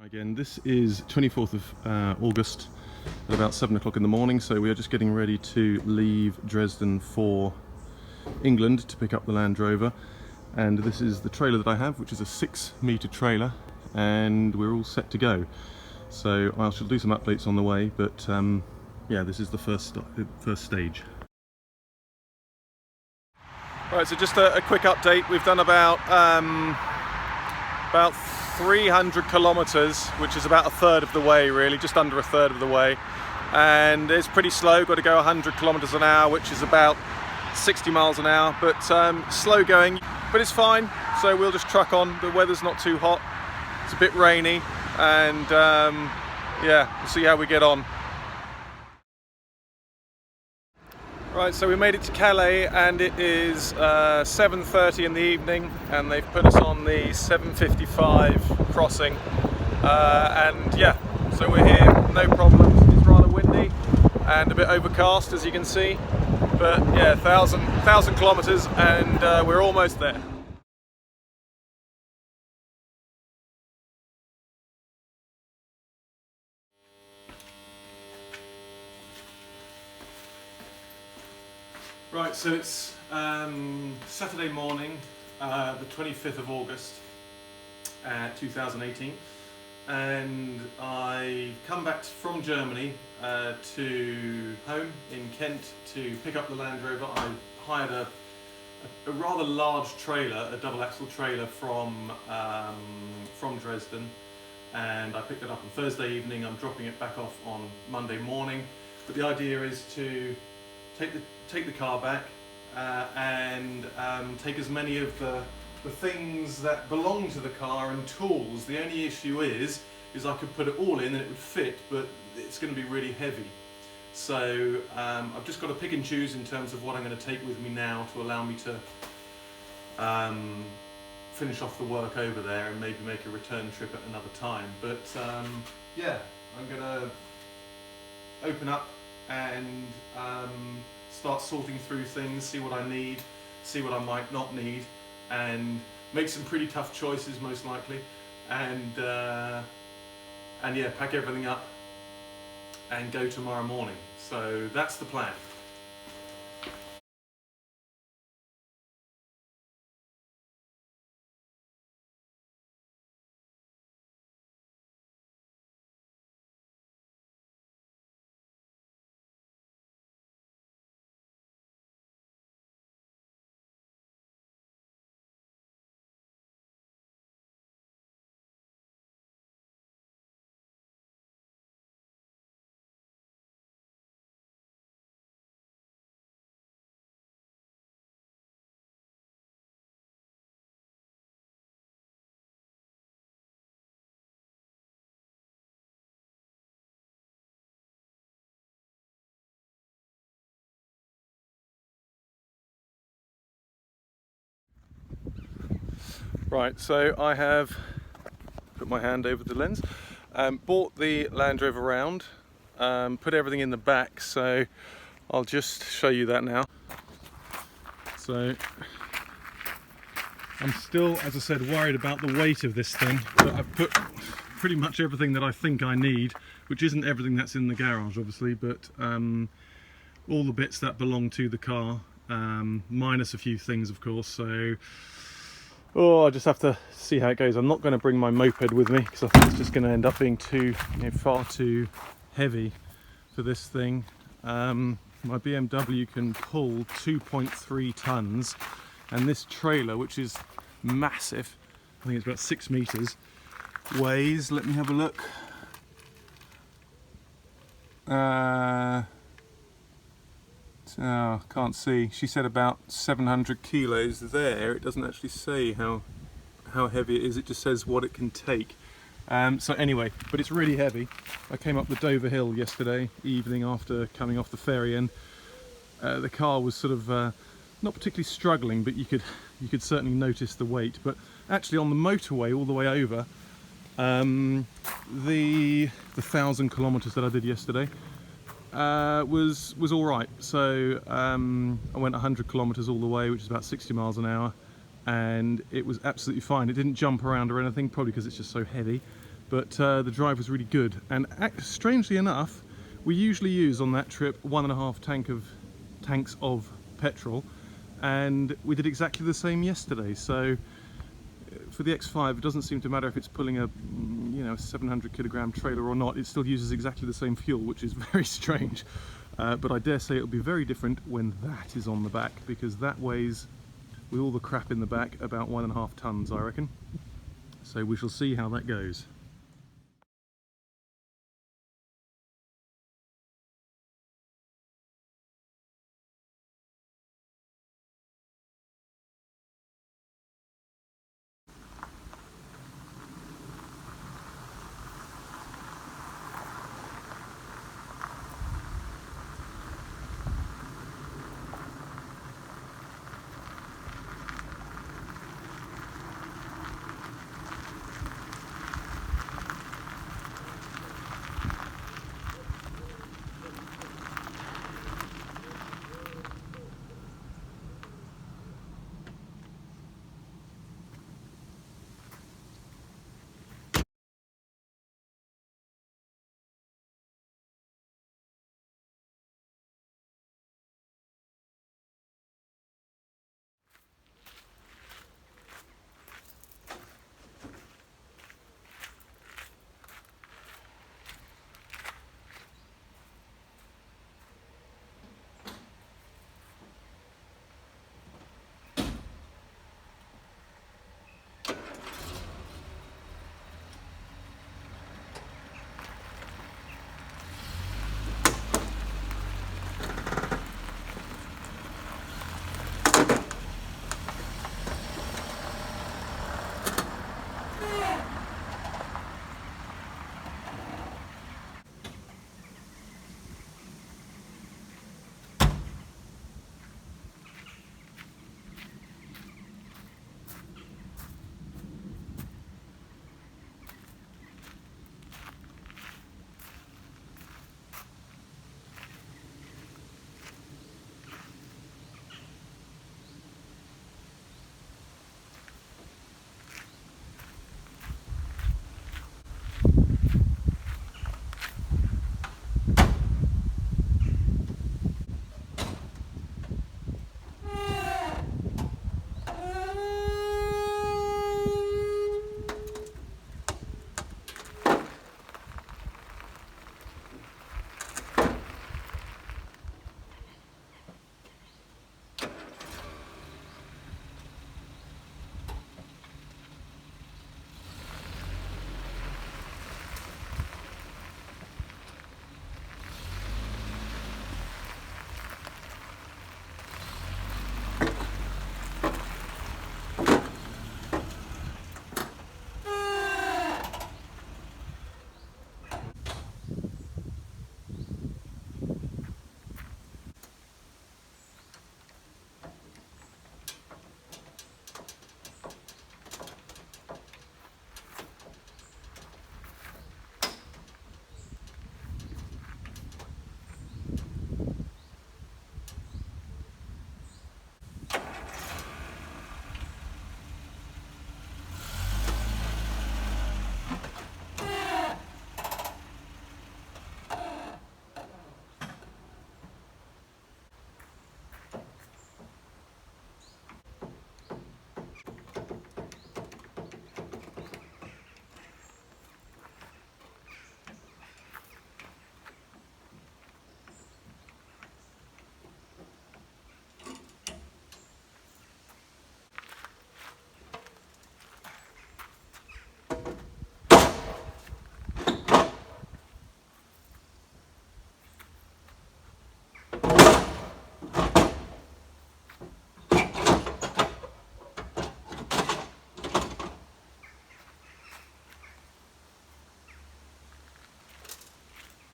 Again, this is 24th of August at about 7 o'clock in the morning, so we are just getting ready to leave Dresden for England to pick up the Land Rover. And this is the trailer that I have, which is a 6-metre trailer, and we're all set to go. So I shall do some updates on the way, but yeah, this is the first stage. Right, so just a quick update. We've done about 300 kilometers, which is about a third of the way, really, just under a third of the way. And it's pretty slow, got to go 100 kilometers an hour, which is about 60 miles an hour, but slow going, but it's fine. So we'll just truck on. The weather's not too hot, it's a bit rainy, and yeah, we'll see how we get on. Right, so we made it to Calais, and it is 7:30 in the evening, and they've put us on the 7:55 crossing, and yeah, so we're here, no problems. It's rather windy and a bit overcast, as you can see, but yeah, 1,000 kilometers, and we're almost there. Right, so it's Saturday morning, the 25th of August, 2018, and I come back from Germany to home in Kent to pick up the Land Rover. I hired a rather large trailer, a double axle trailer from Dresden, and I picked it up on Thursday evening. I'm dropping it back off on Monday morning, but the idea is to take the car back and take as many of the things that belong to the car and tools. The only issue is I could put it all in and it would fit, but it's going to be really heavy. So I've just got to pick and choose in terms of what I'm going to take with me now to allow me to finish off the work over there and maybe make a return trip at another time. But yeah, I'm going to open up and start sorting through things, see what I need, see what I might not need, and make some pretty tough choices most likely, and yeah, pack everything up and go tomorrow morning. So that's the plan. Right, so I have put my hand over the lens, bought the Land Rover round, put everything in the back, so I'll just show you that now. So I'm still, as I said, worried about the weight of this thing, but I've put pretty much everything that I think I need, which isn't everything that's in the garage obviously, but all the bits that belong to the car, minus a few things of course. So I just have to see how it goes. I'm not going to bring my moped with me because I think it's just going to end up being far too heavy for this thing. My BMW can pull 2.3 tons, and this trailer, which is massive, I think it's about 6 meters, weighs, let me have a look, oh, can't see. She said about 700 kilos there. It doesn't actually say how heavy it is, it just says what it can take. So anyway, but it's really heavy. I came up the Dover Hill yesterday evening after coming off the ferry, and the car was sort of not particularly struggling, but you could certainly notice the weight. But actually on the motorway all the way over, the 1,000 kilometers that I did yesterday, was all right. So I went 100 kilometers all the way, which is about 60 miles an hour, and it was absolutely fine. It didn't jump around or anything, probably because it's just so heavy, but the drive was really good. And strangely enough, we usually use on that trip 1.5 tanks of petrol, and we did exactly the same yesterday. So for the X5, it doesn't seem to matter if it's pulling a 700 kilogram trailer or not. It still uses exactly the same fuel, which is very strange. But I dare say it'll be very different when that is on the back, because that weighs, with all the crap in the back, about 1.5 tons, I reckon. So we shall see how that goes.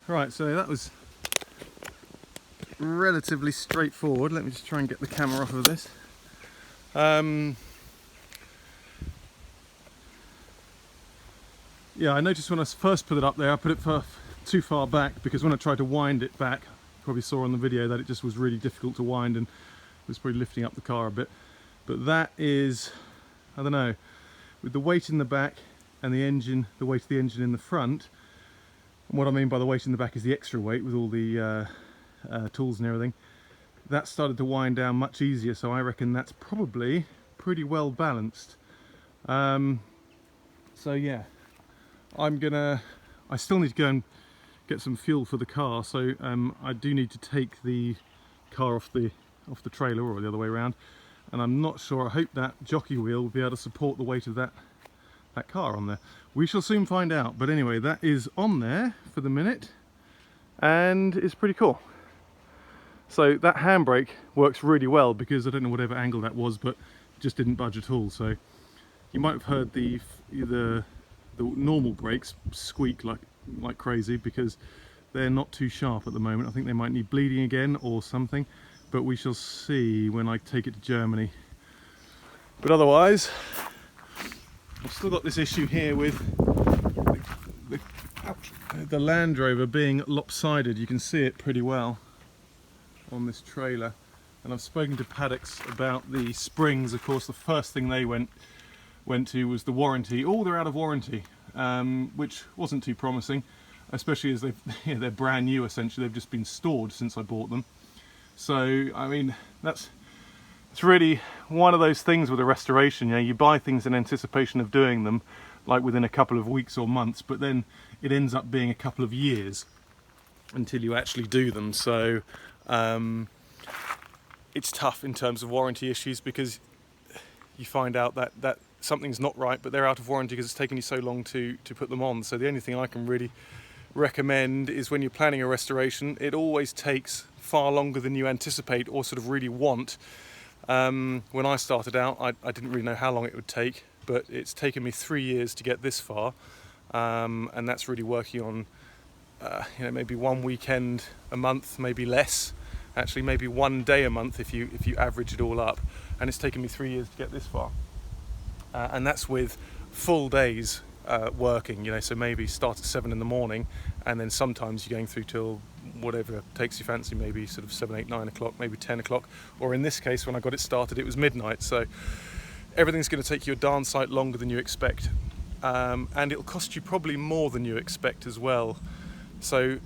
Right, so that was relatively straightforward. Let me just try and get the camera off of this. Yeah, I noticed when I first put it up there, I put it too far back, because when I tried to wind it back, you probably saw on the video that it just was really difficult to wind and was probably lifting up the car a bit. But that is, I don't know, with the weight in the back, and the engine, the weight of the engine in the front, and what I mean by the weight in the back is the extra weight with all the tools and everything, that started to wind down much easier, so I reckon that's probably pretty well balanced. So yeah, I still need to go and get some fuel for the car, so I do need to take the car off the trailer, or the other way around, and I'm not sure, I hope that jockey wheel will be able to support the weight of that car on there. We shall soon find out, but anyway, that is on there for the minute, and it's pretty cool. So that handbrake works really well, because I don't know whatever angle that was, but it just didn't budge at all. So you might have heard the normal brakes squeak like crazy, because they're not too sharp at the moment. I think they might need bleeding again or something, but we shall see when I take it to Germany. But otherwise, I've still got this issue here with the Land Rover being lopsided. You can see it pretty well on this trailer, and I've spoken to Paddocks about the springs. Of course, the first thing they went to was the warranty. Oh, they're out of warranty, which wasn't too promising, especially as they're brand new essentially. They've just been stored since I bought them. So I mean, it's really one of those things with a restoration. You know, you buy things in anticipation of doing them like within a couple of weeks or months, but then it ends up being a couple of years until you actually do them. So it's tough in terms of warranty issues, because you find out that something's not right, but they're out of warranty because it's taken you so long to put them on. So the only thing I can really recommend is, when you're planning a restoration, it always takes far longer than you anticipate or sort of really want. When I started out, I didn't really know how long it would take, but it's taken me 3 years to get this far, and that's really working on maybe one weekend a month, maybe less, actually maybe one day a month if you average it all up, and it's taken me 3 years to get this far, and that's with full days working, so maybe start at 7 in the morning, and then sometimes you're going through till whatever takes your fancy, maybe sort of 7, 8, 9 o'clock, maybe 10 o'clock, or in this case when I got it started it was midnight. So everything's going to take you a darn sight longer than you expect, and it'll cost you probably more than you expect as well. So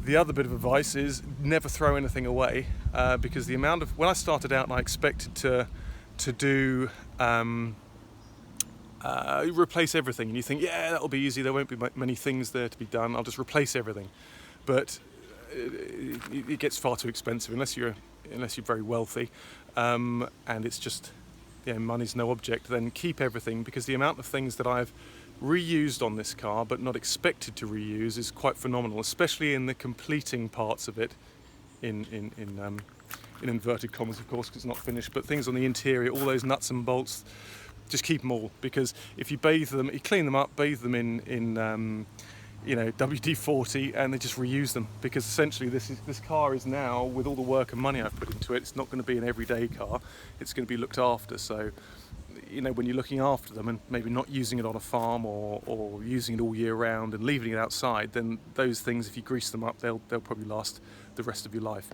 the other bit of advice is never throw anything away, because the amount of, when I started out I expected to do replace everything, and you think, yeah, that'll be easy, there won't be many things there to be done, I'll just replace everything. But it gets far too expensive unless you're very wealthy, and it's just, money's no object. Then keep everything, because the amount of things that I've reused on this car but not expected to reuse is quite phenomenal, especially in the completing parts of it, in inverted commas of course, because it's not finished, but things on the interior, all those nuts and bolts, just keep them all, because if you bathe them, you clean them up, bathe them in WD-40, and they just reuse them, because essentially this car is now, with all the work and money I've put into it, it's not going to be an everyday car, it's going to be looked after. So when you're looking after them and maybe not using it on a farm or using it all year round and leaving it outside, then those things, if you grease them up, they'll probably last the rest of your life.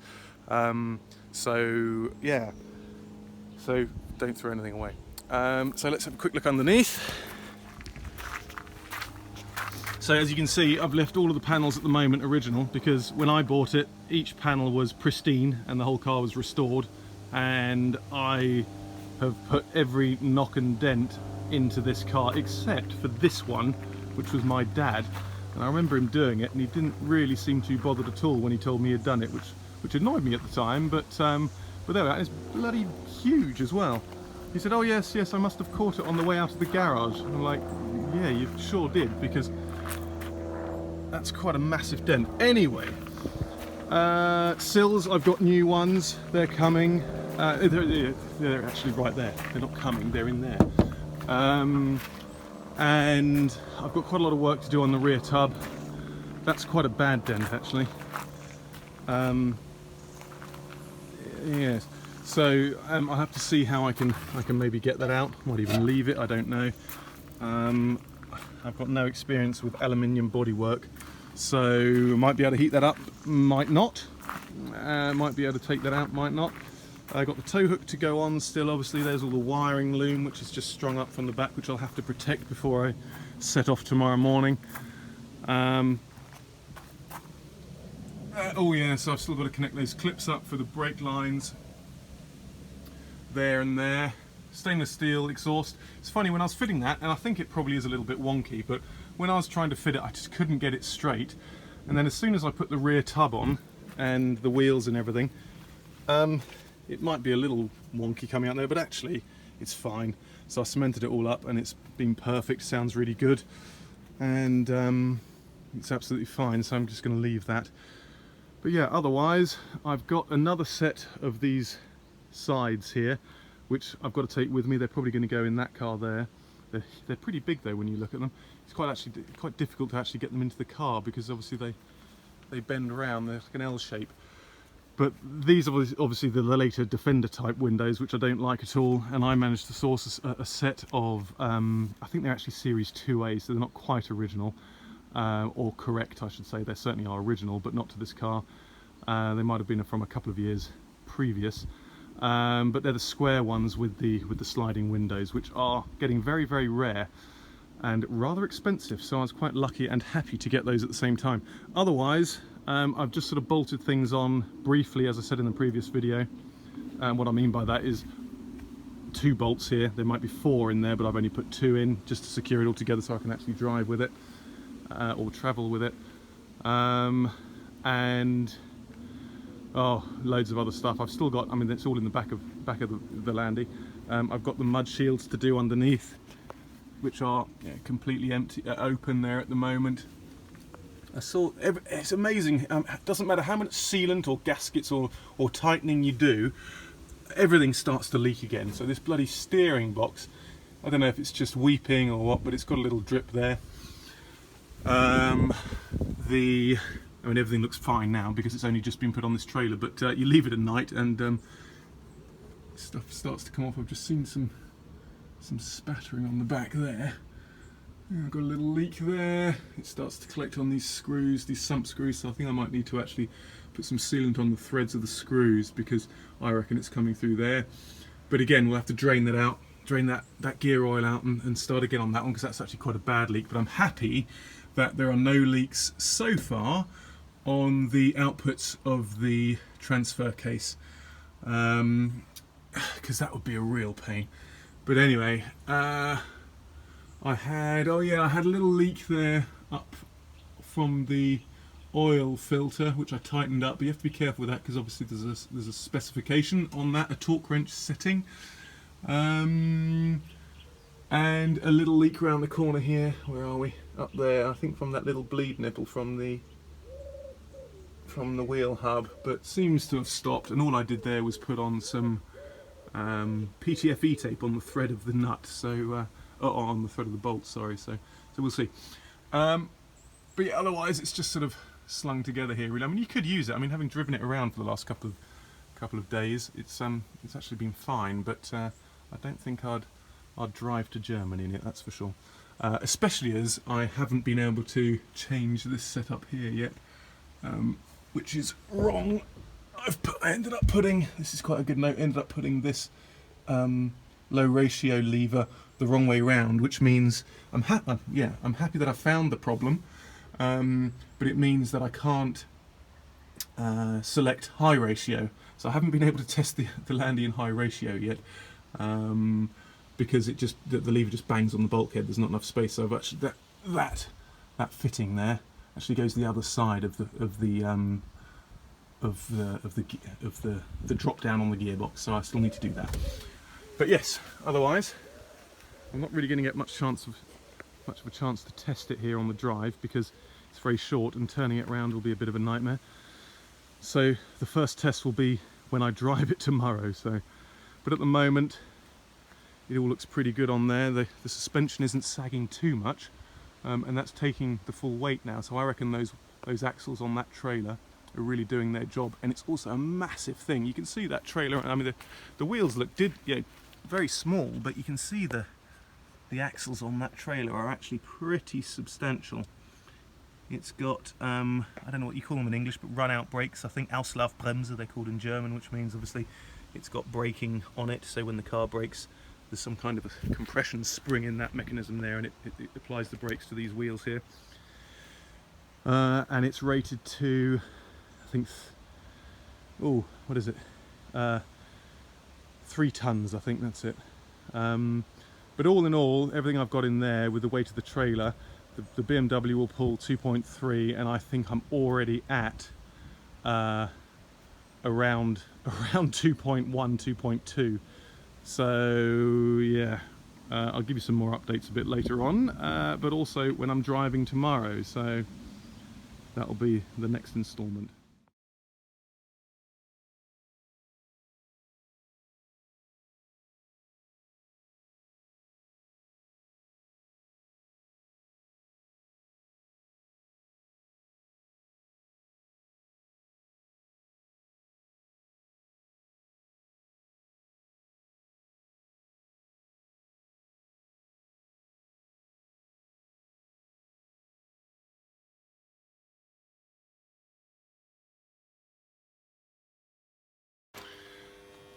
So don't throw anything away. So let's have a quick look underneath. So as you can see, I've left all of the panels at the moment original, because when I bought it, each panel was pristine and the whole car was restored, and I have put every knock and dent into this car except for this one, which was my dad. And I remember him doing it, and he didn't really seem too bothered at all when he told me he had done it, which annoyed me at the time, but there we are. It's bloody huge as well. He said, oh yes, I must have caught it on the way out of the garage. And I'm like, yeah, you sure did, because that's quite a massive dent. Anyway, sills, I've got new ones, they're coming. They're actually right there, they're not coming, they're in there. And I've got quite a lot of work to do on the rear tub. That's quite a bad dent actually. Yes, so I'll have to see how I can maybe get that out. Might even leave it, I don't know. I've got no experience with aluminium bodywork, so might be able to heat that up, might not. Might be able to take that out, might not. I got the tow hook to go on still. Obviously there's all the wiring loom which is just strung up from the back, which I'll have to protect before I set off tomorrow morning. Oh yeah, so I've still got to connect those clips up for the brake lines there and there. Stainless steel exhaust. It's funny, when I was fitting that, and I think it probably is a little bit wonky, but when I was trying to fit it I just couldn't get it straight, and then as soon as I put the rear tub on and the wheels and everything, it might be a little wonky coming out there, but actually it's fine. So I cemented it all up and it's been perfect, sounds really good, and it's absolutely fine, so I'm just going to leave that. But yeah, otherwise I've got another set of these sides here which I've got to take with me. They're probably going to go in that car there. They're pretty big though when you look at them. It's quite difficult to actually get them into the car because obviously they bend around, they're like an L shape. But these are obviously the later Defender type windows, which I don't like at all, and I managed to source a set of, I think they're actually Series 2A, so they're not quite original, or correct I should say. They certainly are original, but not to this car. They might have been from a couple of years previous, but they're the square ones with the sliding windows, which are getting very, very rare and rather expensive, so I was quite lucky and happy to get those at the same time. Otherwise, I've just sort of bolted things on briefly, as I said in the previous video. What I mean by that is 2 bolts here. There might be 4 in there, but I've only put 2 in just to secure it all together so I can actually drive with it, or travel with it. And loads of other stuff. I've still got, I mean, it's all in the back of the Landy. I've got the mud shields to do underneath, which are completely empty, open there at the moment. It's amazing. It doesn't matter how much sealant or gaskets or tightening you do, everything starts to leak again. So this bloody steering box, I don't know if it's just weeping or what, but it's got a little drip there. I mean, everything looks fine now because it's only just been put on this trailer, but you leave it at night and stuff starts to come off. I've just seen some spattering on the back there. I've got a little leak there. It starts to collect on these screws, these sump screws, so I think I might need to actually put some sealant on the threads of the screws because I reckon it's coming through there. But again, we'll have to drain that out, drain that gear oil out and start again on that one because that's actually quite a bad leak. But I'm happy that there are no leaks so far on the outputs of the transfer case, because that would be a real pain. But anyway, I had a little leak there up from the oil filter, which I tightened up, but you have to be careful with that because obviously there's a specification on that, a torque wrench setting, and a little leak around the corner here. Where are we? Up there, I think from that little bleed nipple from the wheel hub, but seems to have stopped, and all I did there was put on some PTFE tape on the thread of the nut, so on the thread of the bolt, sorry, so we'll see. But yeah, otherwise it's just sort of slung together here really. I mean, you could use it. I mean, having driven it around for the last couple of days, it's actually been fine, but I don't think I'd drive to Germany in it, that's for sure. Especially as I haven't been able to change this setup here yet, which is wrong. I ended up putting, this is quite a good note, ended up putting this low ratio lever the wrong way round, which means I'm happy that I found the problem, but it means that I can't select high ratio. So I haven't been able to test the Landy in high ratio yet, because the lever just bangs on the bulkhead. There's not enough space. So I've actually that fitting there actually goes the other side of the drop down on the gearbox. So I still need to do that. But yes, otherwise I'm not really going to get much of a chance to test it here on the drive because it's very short and turning it around will be a bit of a nightmare. So the first test will be when I drive it tomorrow. But at the moment it all looks pretty good on there. The suspension isn't sagging too much, and that's taking the full weight now. So I reckon those axles on that trailer are really doing their job, and it's also a massive thing. You can see that trailer. I mean, the wheels look very small, but you can see the axles on that trailer are actually pretty substantial. It's got, I don't know what you call them in English, but run-out brakes. I think Auslaufbremse they're called in German, which means obviously It's got braking on it, so when the car brakes, there's some kind of a compression spring in that mechanism there, and it applies the brakes to these wheels here. And it's rated to, I think, what is it? 3 tons, I think that's it. But all in all, everything I've got in there with the weight of the trailer, the BMW will pull 2.3, and I think I'm already at around 2.1, 2.2. So yeah, I'll give you some more updates a bit later on, but also when I'm driving tomorrow, so that'll be the next instalment.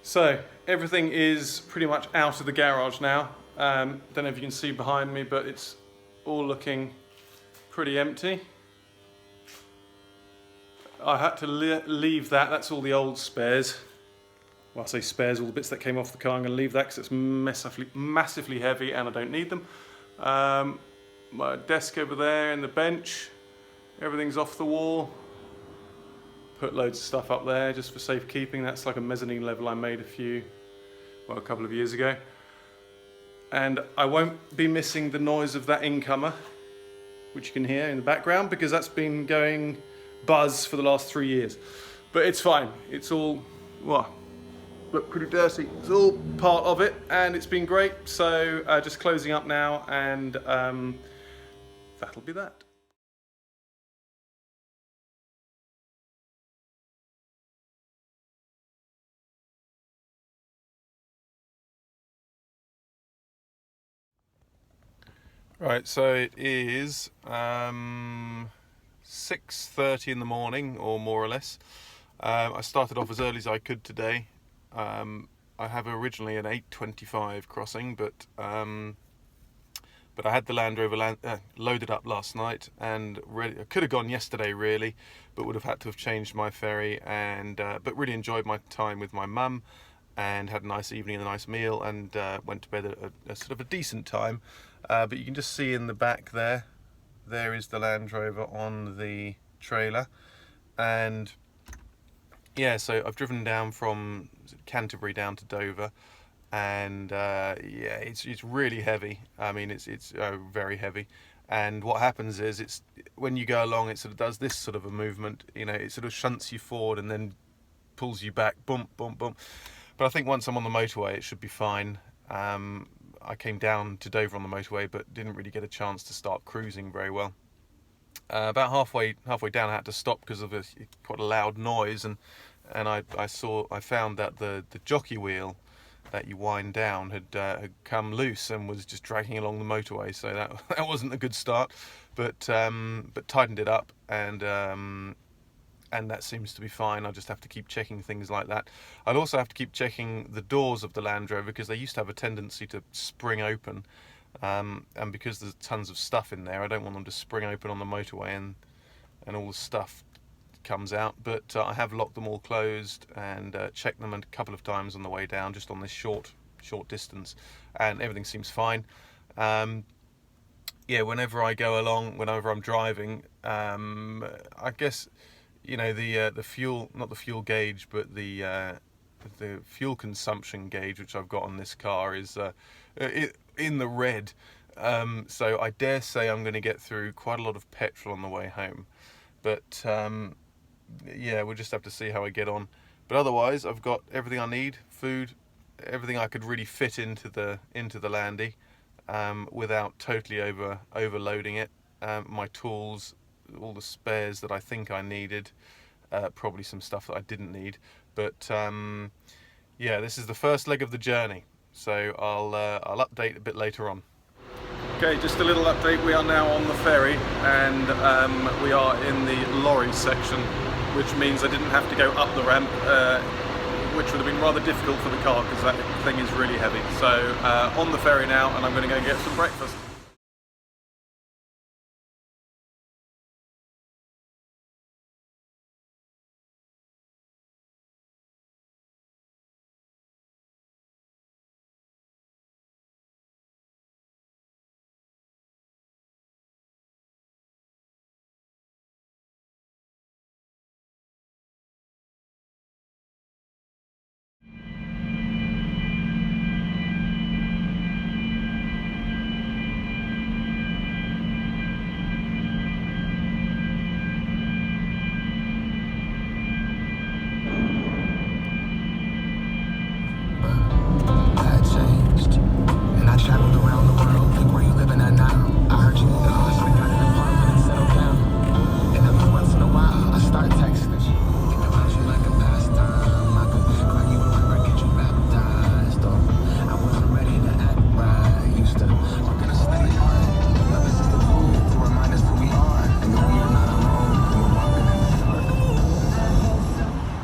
So everything is pretty much out of the garage now. Don't know if you can see behind me, but it's all looking pretty empty. I had to leave that. That's all the old spares. Well, I say spares, all the bits that came off the car. I'm going to leave that because it's massively heavy and I don't need them. My desk over there and the bench, everything's off the wall. Put loads of stuff up there just for safekeeping. That's like a mezzanine level I made a couple of years ago. And I won't be missing the noise of that incomer, which you can hear in the background, because that's been going buzz for the last 3 years. But it's fine. It's all, look pretty dirty. It's all part of it, and it's been great. So just closing up now, and that'll be that. Right, so it is 6:30 in the morning, or more or less. I started off as early as I could today. I have originally an 8:25 crossing, but I had the Land Rover loaded up last night and ready. I could have gone yesterday really, but would have had to have changed my ferry. And but really enjoyed my time with my mum, and had a nice evening and a nice meal, and went to bed at a sort of a decent time. But you can just see in the back there is the Land Rover on the trailer. And yeah, so I've driven down from Canterbury down to Dover, and yeah, it's really heavy. I mean, it's very heavy. And what happens is, it's when you go along, it sort of does this sort of a movement. You know, it sort of shunts you forward and then pulls you back, bump, bump, bump. But I think once I'm on the motorway, it should be fine. I came down to Dover on the motorway, but didn't really get a chance to start cruising very well. About halfway down, I had to stop because of quite a loud noise, and I found that the jockey wheel that you wind down had come loose and was just dragging along the motorway. So that wasn't a good start, but tightened it up, and that seems to be fine. I just have to keep checking things like that. I'd also have to keep checking the doors of the Land Rover, because they used to have a tendency to spring open, and because there's tons of stuff in there, I don't want them to spring open on the motorway and all the stuff comes out. But I have locked them all closed and checked them a couple of times on the way down, just on this short distance, and everything seems fine. Yeah, whenever I go along, whenever I'm driving, I guess, you know, the fuel, not the fuel gauge, but the fuel consumption gauge, which I've got on this car, is in the red. So I dare say I'm going to get through quite a lot of petrol on the way home. But yeah, we'll just have to see how I get on. But otherwise, I've got everything I need: food, everything I could really fit into the Landy, without totally overloading it. My tools, all the spares that I think I needed, probably some stuff that I didn't need. But yeah, this is the first leg of the journey, so I'll update a bit later on. Okay, just a little update. We are now on the ferry, and we are in the lorry section, which means I didn't have to go up the ramp. which would have been rather difficult for the car because that thing is really heavy. So on the ferry now, and I'm going to go and get some breakfast.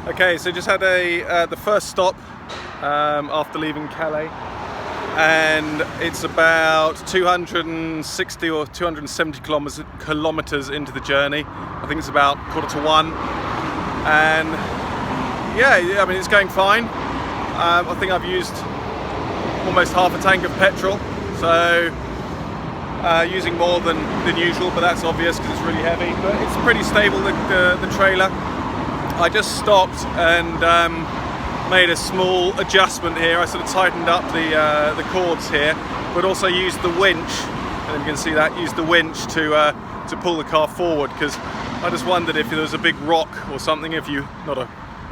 Okay, so just had the first stop after leaving Calais, and it's about 260 or 270 kilometers into the journey. I think it's about 1:45, and yeah, I mean, it's going fine. I think I've used almost half a tank of petrol, so using more than usual, but that's obvious because it's really heavy. But it's pretty stable, the trailer. I just stopped and made a small adjustment here. I sort of tightened up the cords here, but also used the winch, and you can see that, used the winch to pull the car forward, because I just wondered if there was a big rock or something, if you, not a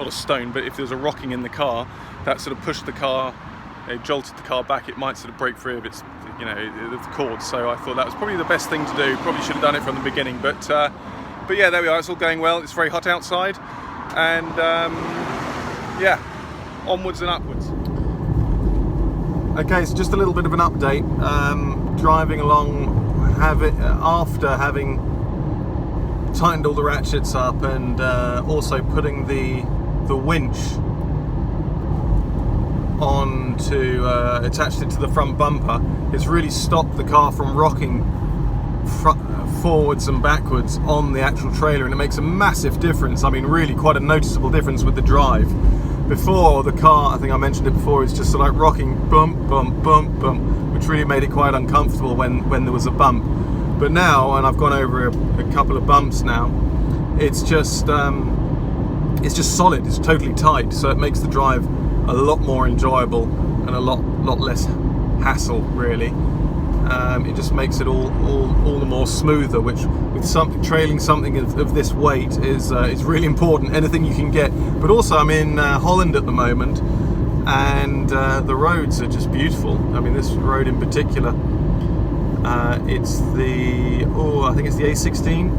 stone, but if there was a rocking in the car, that sort of pushed the car, jolted the car back, it might sort of break free of its, you know, the cords. So I thought that was probably the best thing to do. Probably should have done it from the beginning, but yeah, there we are. It's all going well. It's very hot outside. And yeah, onwards and upwards. Okay, so just a little bit of an update. Driving along, after having tightened all the ratchets up and also putting the winch on to attach it to the front bumper, it's really stopped the car from rocking forwards and backwards on the actual trailer, and it makes a massive difference. I mean, really quite a noticeable difference with the drive. Before, the car, I think I mentioned it before, is just sort of like rocking bump, bump, bump, bump, which really made it quite uncomfortable when there was a bump. But now, and I've gone over a couple of bumps now, it's just solid, it's totally tight, so it makes the drive a lot more enjoyable and a lot less hassle, really. It just makes it all the more smoother, which with trailing something of this weight is really important. Anything you can get. But also, I'm in Holland at the moment, and the roads are just beautiful. I mean, this road in particular, it's I think it's the A16,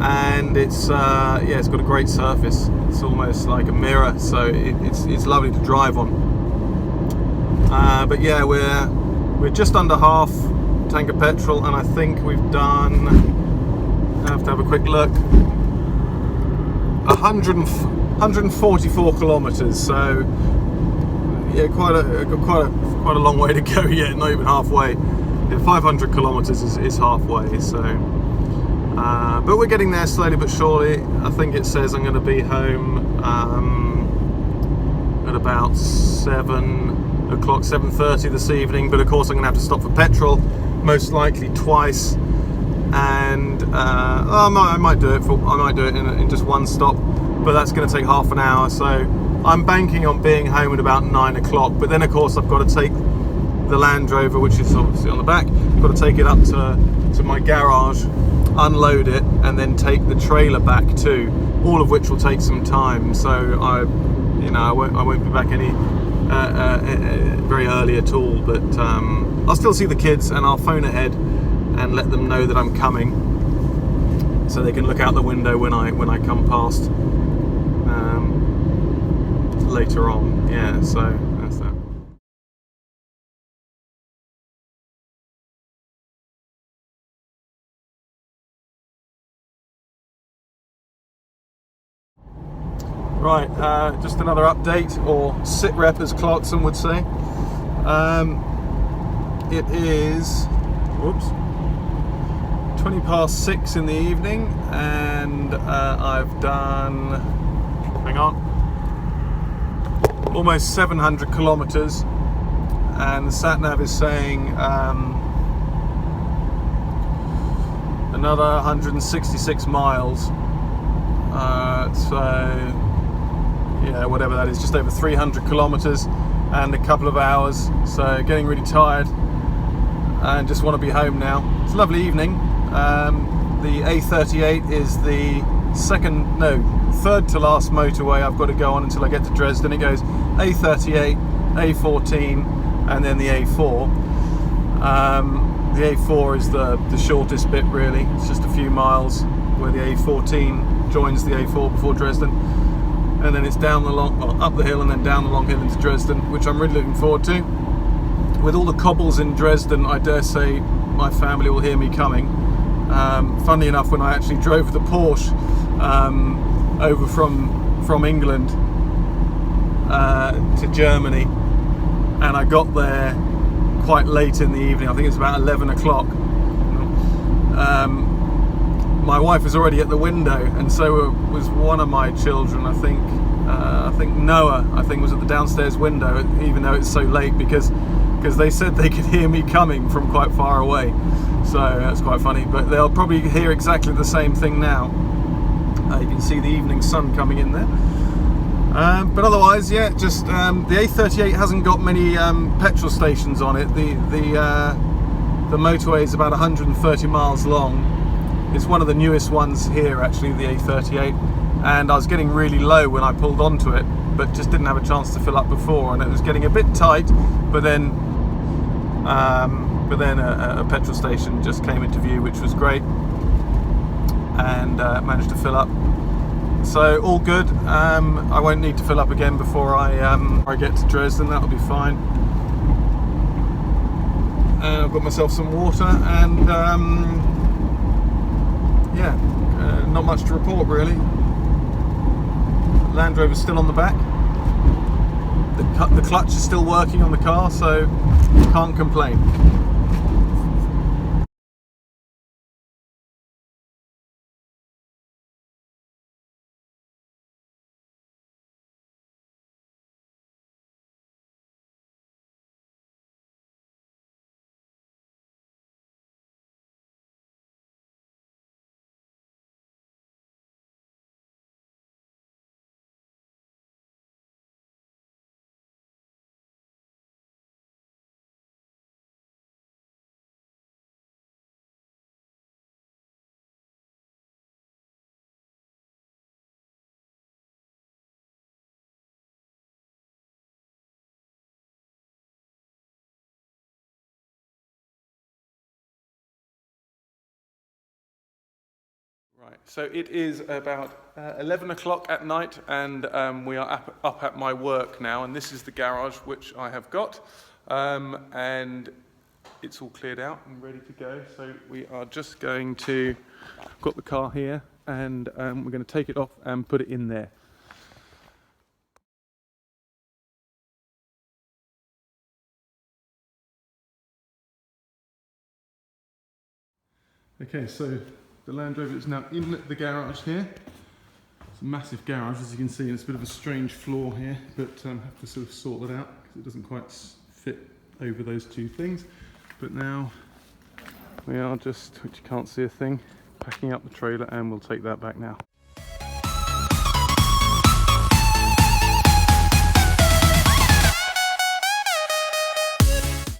and it's yeah, it's got a great surface. It's almost like a mirror, so it's lovely to drive on. But yeah, we're just under half tank of petrol, and I think we've done, I have to have a quick look, 144 kilometers, so yeah, quite a long way to go yet, not even halfway. Yeah, 500 kilometers is halfway, so but we're getting there slowly but surely. I think it says I'm going to be home at about 7:30 this evening, but of course I'm going to have to stop for petrol, most likely twice, and I might do it in just one stop, but that's going to take half an hour. So I'm banking on being home at about 9 o'clock. But then of course I've got to take the Land Rover, which is obviously on the back. I've got to take it up to my garage, unload it, and then take the trailer back too. All of which will take some time. So I won't be back very early at all, but I'll still see the kids, and I'll phone ahead and let them know that I'm coming, so they can look out the window when I come past later on. Yeah, so that's that. Right, just another update, or sit rep as Clarkson would say. It is, whoops, 20 past 6 in the evening, and I've done, hang on, almost 700 kilometers, and the sat-nav is saying another 166 miles. So yeah, whatever that is, just over 300 kilometers and a couple of hours. So getting really tired and just want to be home now. It's a lovely evening. The A38 is the third to last motorway I've got to go on until I get to Dresden. It goes A38, A14 and then the A4. The A4 is the shortest bit really. It's just a few miles, where the A14 joins the A4 before Dresden, and then it's down up the hill and then down the long hill into Dresden, which I'm really looking forward to. With all the cobbles in Dresden, I dare say my family will hear me coming. Funnily enough, when I actually drove the Porsche over from England to Germany, and I got there quite late in the evening, I think it's about 11 o'clock, my wife was already at the window, and so was one of my children. I think Noah, was at the downstairs window, even though it's so late, because they said they could hear me coming from quite far away. So that's quite funny, but they'll probably hear exactly the same thing now. You can see the evening sun coming in there. But otherwise, yeah, just the A38 hasn't got many petrol stations on it. The motorway is about 130 miles long. It's one of the newest ones here, actually, the A38, and I was getting really low when I pulled onto it, but just didn't have a chance to fill up before, and it was getting a bit tight. But then a petrol station just came into view, which was great, and managed to fill up. So all good. I won't need to fill up again before I get to Dresden. That'll be fine. I've got myself some water, and yeah, not much to report really. Land Rover's still on the back. The clutch is still working on the car, so can't complain. Right, so it is about 11 o'clock at night, and we are up at my work now, and this is the garage which I have got, and it's all cleared out and ready to go. So we are just going to, got the car here, and we're going to take it off and put it in there. Okay, so the Land Rover is now in the garage here. It's a massive garage, as you can see, and it's a bit of a strange floor here, but I have to sort of sort that out because it doesn't quite fit over those two things. But now we are just, which you can't see a thing, packing up the trailer, and we'll take that back now.